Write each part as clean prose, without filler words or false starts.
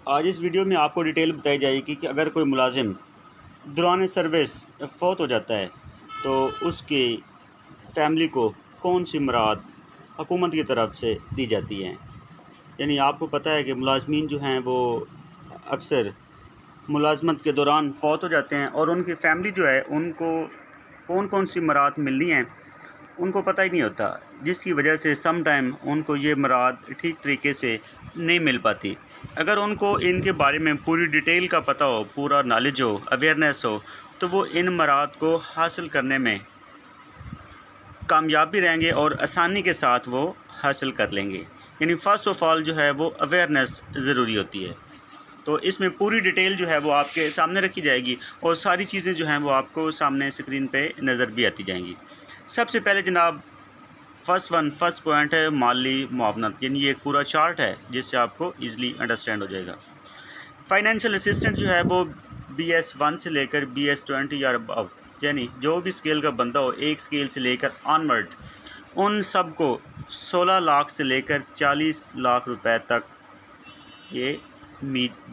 آج اس ویڈیو میں آپ کو ڈیٹیل بتائی جائے گی کہ اگر کوئی ملازم دوران سروس فوت ہو جاتا ہے تو اس کی فیملی کو کون سی امراض حکومت کی طرف سے دی جاتی ہیں۔ یعنی آپ کو پتہ ہے کہ ملازمین جو ہیں وہ اکثر ملازمت کے دوران فوت ہو جاتے ہیں اور ان کی فیملی جو ہے ان کو کون کون سی امراض ملنی ہیں ان کو پتہ ہی نہیں ہوتا، جس کی وجہ سے سم ٹائم ان کو یہ امراض ٹھیک طریقے سے نہیں مل پاتی۔ اگر ان کو ان کے بارے میں پوری ڈیٹیل کا پتہ ہو، پورا نالج ہو، اویئرنیس ہو، تو وہ ان امراض کو حاصل کرنے میں کامیاب بھی رہیں گے اور آسانی کے ساتھ وہ حاصل کر لیں گے۔ یعنی فرسٹ آف آل جو ہے وہ اویئرنیس ضروری ہوتی ہے۔ تو اس میں پوری ڈیٹیل جو ہے وہ آپ کے سامنے رکھی جائے گی اور ساری چیزیں جو ہیں وہ آپ کو سامنے اسکرین پہ نظر بھی آتی جائیں گی۔ سب سے پہلے جناب فرسٹ پوائنٹ ہے مالی معاونت، یعنی یہ ایک پورا چارٹ ہے جس سے آپ کو ایزلی انڈرسٹینڈ ہو جائے گا۔ فائنینشیل اسسٹنٹ جو ہے وہ BS1 سے لے کر BS20 یا ابو، یعنی جو بھی اسکیل کا بندہ ہو، ایک اسکیل سے لے کر آنورڈ، ان سب کو 16 لاکھ سے لے کر 40 لاکھ روپے تک یہ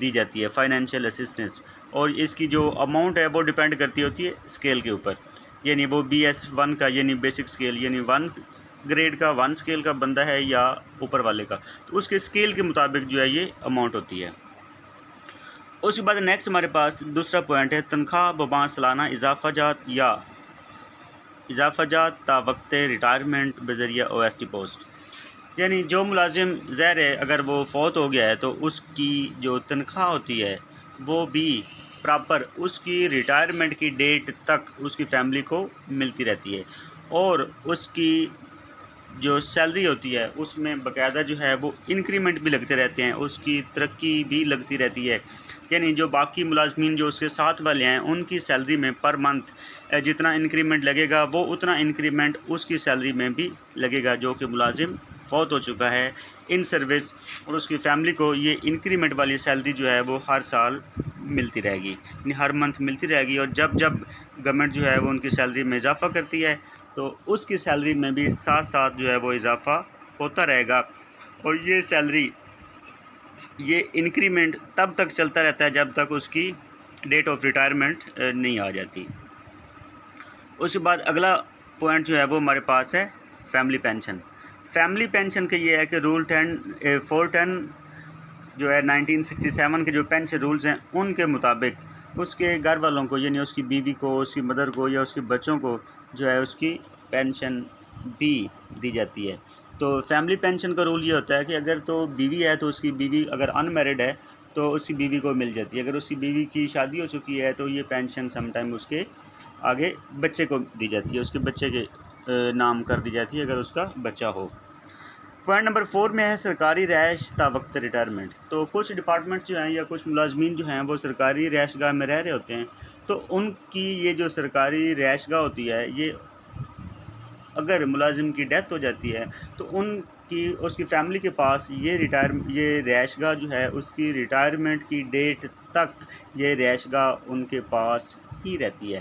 دی جاتی ہے فائنینشیل اسسٹنس، اور اس کی جو اماؤنٹ ہے وہ ڈیپینڈ کرتی ہوتی ہے اسکیل کے اوپر۔ یعنی وہ BS1 کا یعنی بیسک اسکیل یعنی 1 گریڈ کا 1 اسکیل کا بندہ ہے یا اوپر والے کا، تو اس کے اسکیل کے مطابق جو ہے یہ اماؤنٹ ہوتی ہے۔ اس کے بعد نیکسٹ ہمارے پاس دوسرا پوائنٹ ہے تنخواہ بما سالانہ اضافہ جات تا وقت ریٹائرمنٹ بذریعہ OST پوسٹ۔ یعنی جو ملازم ظاہر ہے اگر وہ فوت ہو گیا ہے تو اس کی جو تنخواہ ہوتی ہے وہ بھی پراپر اس کی ریٹائرمنٹ کی ڈیٹ تک اس کی فیملی کو ملتی رہتی ہے، اور اس کی جو سیلری ہوتی ہے اس میں باقاعدہ جو ہے وہ انکریمنٹ بھی لگتے رہتے ہیں، اس کی ترقی بھی لگتی رہتی ہے۔ یعنی جو باقی ملازمین جو اس کے ساتھ والے ہیں ان کی سیلری میں پر منتھ جتنا انکریمنٹ لگے گا وہ اتنا انکریمنٹ اس کی سیلری میں بھی لگے گا جو کہ ملازم فوت ہو چکا ہے ان سروس، اور اس کی فیملی کو یہ انکریمنٹ والی سیلری جو ہے وہ ہر سال ملتی رہے گی، یعنی ہر منتھ ملتی رہے گی۔ اور جب گورنمنٹ جو ہے وہ ان کی سیلری میں اضافہ کرتی ہے تو اس کی سیلری میں بھی ساتھ ساتھ جو ہے وہ اضافہ ہوتا رہے گا، اور یہ سیلری یہ انکریمنٹ تب تک چلتا رہتا ہے جب تک اس کی ڈیٹ آف ریٹائرمنٹ نہیں آ جاتی۔ اس کے بعد اگلا پوائنٹ جو ہے وہ ہمارے پاس ہے فیملی پینشن۔ فیملی پینشن کا یہ ہے کہ رول 410 جو ہے 1967 کے جو پینشن رولز ہیں ان کے مطابق اس کے گھر والوں کو، یعنی اس کی بیوی کو، اس کی مدر کو یا اس کے بچوں کو جو ہے اس کی پینشن بھی دی جاتی ہے۔ تو فیملی پینشن کا رول یہ ہوتا ہے کہ اگر تو بیوی ہے تو اس کی بیوی اگر ان میرڈ ہے تو اس کی بیوی کو مل جاتی ہے، اگر اس کی بیوی کی شادی ہو چکی ہے تو یہ پینشن سم ٹائم اس کے آگے بچے کو دی جاتی ہے، اس کے بچے کے نام کر دی جاتی ہے اگر اس کا بچہ ہو۔ پوائنٹ نمبر 4 میں ہے سرکاری رہائش تا وقت ریٹائرمنٹ۔ تو کچھ ڈپارٹمنٹ جو ہیں یا کچھ ملازمین جو ہیں وہ سرکاری رہائش گاہ میں رہ رہے ہوتے ہیں، تو ان کی یہ جو سرکاری رہائش گاہ ہوتی ہے یہ اگر ملازم کی ڈیتھ ہو جاتی ہے تو اس کی فیملی کے پاس یہ رہائش گاہ جو ہے اس کی ریٹائرمنٹ کی ڈیٹ تک یہ رہائش گاہ ان کے پاس ہی رہتی ہے۔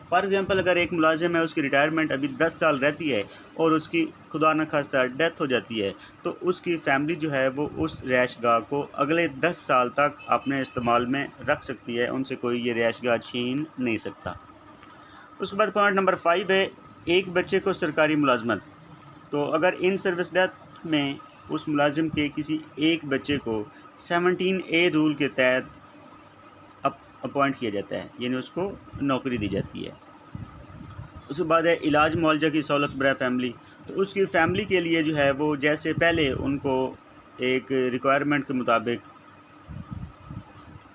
فار ایگزامپل اگر ایک ملازم ہے اس کی ریٹائرمنٹ ابھی 10 سال رہتی ہے اور اس کی خدا نخواستہ ڈیتھ ہو جاتی ہے تو اس کی فیملی جو ہے وہ اس رہائش گاہ کو اگلے 10 سال تک اپنے استعمال میں رکھ سکتی ہے، ان سے کوئی یہ رہائش گاہ چھین نہیں سکتا۔ اس کے بعد پوائنٹ نمبر 5 ہے ایک بچے کو سرکاری ملازمت۔ تو اگر ان سروس ڈیتھ میں اس ملازم کے کسی ایک بچے کو 17A رول کے تحت اپوائنٹ کیا جاتا ہے، یعنی اس کو نوکری دی جاتی ہے۔ اس کے بعد ہے علاج معالجہ کی سہولت برائے فیملی۔ تو اس کی فیملی کے لیے جو ہے وہ جیسے پہلے ان کو ایک ریکوائرمنٹ کے مطابق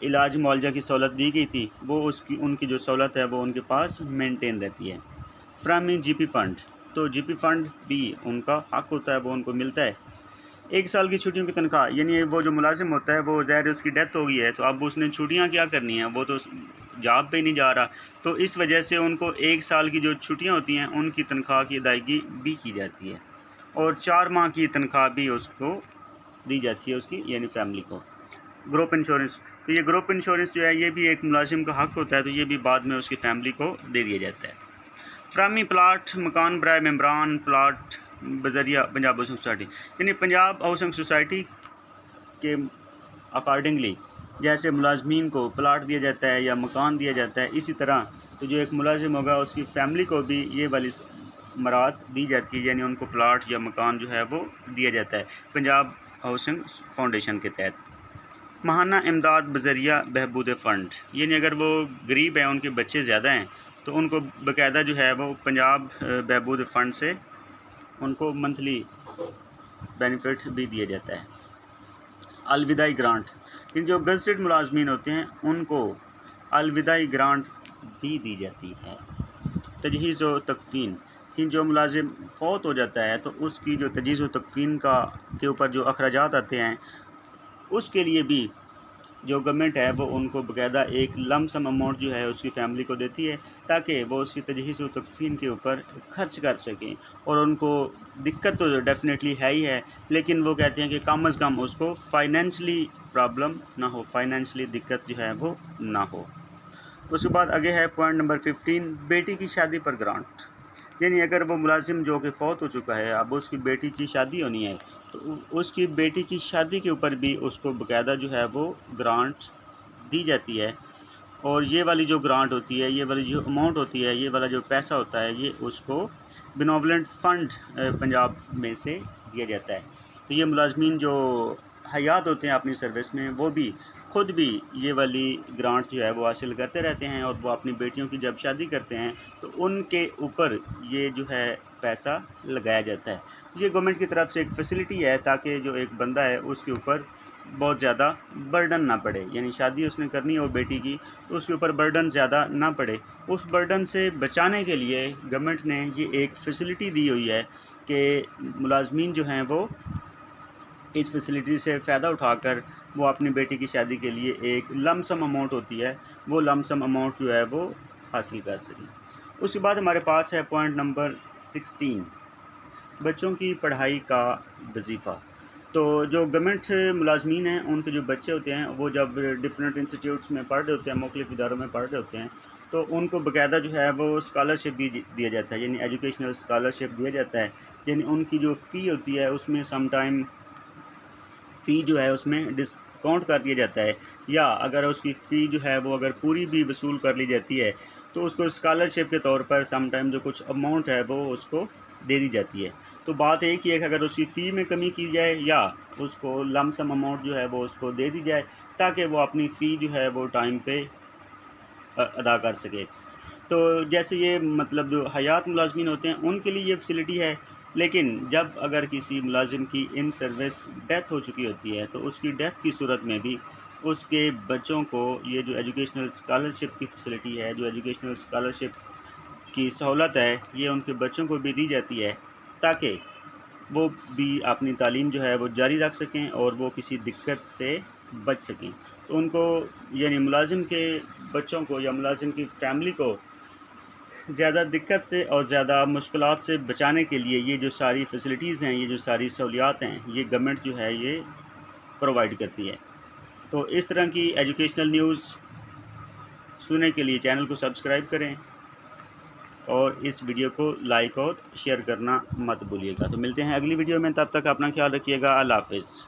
علاج معالجہ کی سہولت دی گئی تھی، وہ ان کی جو سہولت ہے وہ ان کے پاس مینٹین رہتی ہے۔ فراہمی GP فنڈ، تو GP فنڈ بھی ان کا حق ہوتا ہے، وہ ان کو ملتا ہے۔ 1 سال کی چھٹیوں کی تنخواہ، یعنی وہ جو ملازم ہوتا ہے وہ ظاہر اس کی ڈیتھ ہو گئی ہے تو اب اس نے چھٹیاں کیا کرنی ہیں، وہ تو جاب پہ ہی نہیں جا رہا، تو اس وجہ سے ان کو 1 سال کی جو چھٹیاں ہوتی ہیں ان کی تنخواہ کی ادائیگی بھی کی جاتی ہے، اور 4 ماہ کی تنخواہ بھی اس کو دی جاتی ہے اس کی یعنی فیملی کو۔ گروپ انشورنس، تو یہ گروپ انشورنس جو ہے یہ بھی ایک ملازم کا حق ہوتا ہے، تو یہ بھی بعد میں اس کی فیملی کو دے دیا جاتا ہے۔ فراہمی پلاٹ مکان برائے ممبران پلاٹ بذریعہ پنجاب ہاؤسنگ سوسائٹی، یعنی پنجاب ہاؤسنگ سوسائٹی کے اکارڈنگلی جیسے ملازمین کو پلاٹ دیا جاتا ہے یا مکان دیا جاتا ہے، اسی طرح تو جو ایک ملازم ہوگا اس کی فیملی کو بھی یہ والی مراعات دی جاتی ہے، یعنی ان کو پلاٹ یا مکان جو ہے وہ دیا جاتا ہے پنجاب ہاؤسنگ فاؤنڈیشن کے تحت۔ ماہانہ امداد بذریعہ بہبود فنڈ، یعنی اگر وہ غریب ہیں، ان کے بچے زیادہ ہیں، تو ان کو باقاعدہ جو ہے وہ پنجاب بہبود فنڈ سے ان کو منتھلی بینیفٹ بھی دیا جاتا ہے۔ الوداعی گرانٹ، ان جو گزٹڈ ملازمین ہوتے ہیں ان کو الوداعی گرانٹ بھی دی جاتی ہے۔ تجہیز و تکفین، جو ملازم فوت ہو جاتا ہے تو اس کی جو تجہیز و تکفین کے اوپر جو اخراجات آتے ہیں، اس کے لیے بھی جو گورنمنٹ ہے وہ ان کو باقاعدہ ایک لم سم اماؤنٹ جو ہے اس کی فیملی کو دیتی ہے، تاکہ وہ اس کی تجہیز و تکفین کے اوپر خرچ کر سکیں۔ اور ان کو دقت تو ڈیفینیٹلی ہے ہی ہے، لیکن وہ کہتے ہیں کہ کم از کم اس کو فائنینشلی پرابلم نہ ہو، فائنینشلی دقت جو ہے وہ نہ ہو۔ اس کے بعد آگے ہے پوائنٹ نمبر 15، بیٹی کی شادی پر گرانٹ، یعنی اگر وہ ملازم جو کہ فوت ہو چکا ہے، اب اس کی بیٹی کی شادی ہونی ہے، تو اس کی بیٹی کی شادی کے اوپر بھی اس کو باقاعدہ جو ہے وہ گرانٹ دی جاتی ہے۔ اور یہ والی جو گرانٹ ہوتی ہے، یہ والی جو اماؤنٹ ہوتی ہے، یہ والا جو پیسہ ہوتا ہے، یہ اس کو بینوولنٹ فنڈ پنجاب میں سے دیا جاتا ہے۔ تو یہ ملازمین جو حیات ہوتے ہیں اپنی سروس میں، وہ بھی خود بھی یہ والی گرانٹ جو ہے وہ حاصل کرتے رہتے ہیں، اور وہ اپنی بیٹیوں کی جب شادی کرتے ہیں تو ان کے اوپر یہ جو ہے پیسہ لگایا جاتا ہے۔ یہ گورنمنٹ کی طرف سے ایک فیسلٹی ہے، تاکہ جو ایک بندہ ہے اس کے اوپر بہت زیادہ برڈن نہ پڑے، یعنی شادی اس نے کرنی ہو بیٹی کی تو اس کے اوپر برڈن زیادہ نہ پڑے۔ اس برڈن سے بچانے کے لیے گورنمنٹ نے یہ ایک فیسلٹی دی ہوئی ہے کہ ملازمین جو ہیں وہ اس فیسلٹی سے فائدہ اٹھا کر وہ اپنی بیٹی کی شادی کے لیے ایک لم سم اماؤنٹ ہوتی ہے، وہ لم سم اماؤنٹ جو ہے وہ حاصل کر سکیں۔ اس کے بعد ہمارے پاس ہے پوائنٹ نمبر 16، بچوں کی پڑھائی کا وظیفہ۔ تو جو گورنمنٹ ملازمین ہیں ان کے جو بچے ہوتے ہیں وہ جب ڈفرینٹ انسٹیٹیوٹس میں پڑھ رہے ہوتے ہیں، مختلف اداروں میں پڑھ رہے ہوتے ہیں، تو ان کو باقاعدہ جو ہے وہ اسکالرشپ بھی دیا جاتا ہے، یعنی ایجوکیشنل اسکالرشپ دیا جاتا ہے۔ یعنی ان کی جو فی ہوتی ہے اس میں سم ٹائم فی جو ہے اس میں ڈسکاؤنٹ کر دیا جاتا ہے، یا اگر اس کی فی جو ہے وہ اگر پوری بھی وصول کر لی جاتی ہے تو اس کو اسکالرشپ کے طور پر سم ٹائم جو کچھ اماؤنٹ ہے وہ اس کو دے دی جاتی ہے۔ تو بات ایک ہی ہے کہ اگر اس کی فی میں کمی کی جائے یا اس کو لم سم اماؤنٹ جو ہے وہ اس کو دے دی جائے، تاکہ وہ اپنی فی جو ہے وہ ٹائم پہ ادا کر سکے۔ تو جیسے یہ مطلب جو حیات ملازمین ہوتے ہیں ان کے لیے یہ فیسلٹی ہے، لیکن جب اگر کسی ملازم کی ان سروس ڈیتھ ہو چکی ہوتی ہے تو اس کی ڈیتھ کی صورت میں بھی اس کے بچوں کو یہ جو ایجوکیشنل اسکالرشپ کی فیسلٹی ہے، جو ایجوکیشنل اسکالرشپ کی سہولت ہے، یہ ان کے بچوں کو بھی دی جاتی ہے، تاکہ وہ بھی اپنی تعلیم جو ہے وہ جاری رکھ سکیں اور وہ کسی دقت سے بچ سکیں۔ تو ان کو یعنی ملازم کے بچوں کو یا ملازم کی فیملی کو زیادہ دقت سے اور زیادہ مشکلات سے بچانے کے لیے یہ جو ساری فیسلٹیز ہیں، یہ جو ساری سہولیات ہیں، یہ گورنمنٹ جو ہے یہ پرووائڈ کرتی ہے۔ تو اس طرح کی ایجوکیشنل نیوز سننے کے لیے چینل کو سبسکرائب کریں اور اس ویڈیو کو لائک اور شیئر کرنا مت بھولیے گا۔ تو ملتے ہیں اگلی ویڈیو میں، تب تک اپنا خیال رکھیے گا۔ اللہ حافظ۔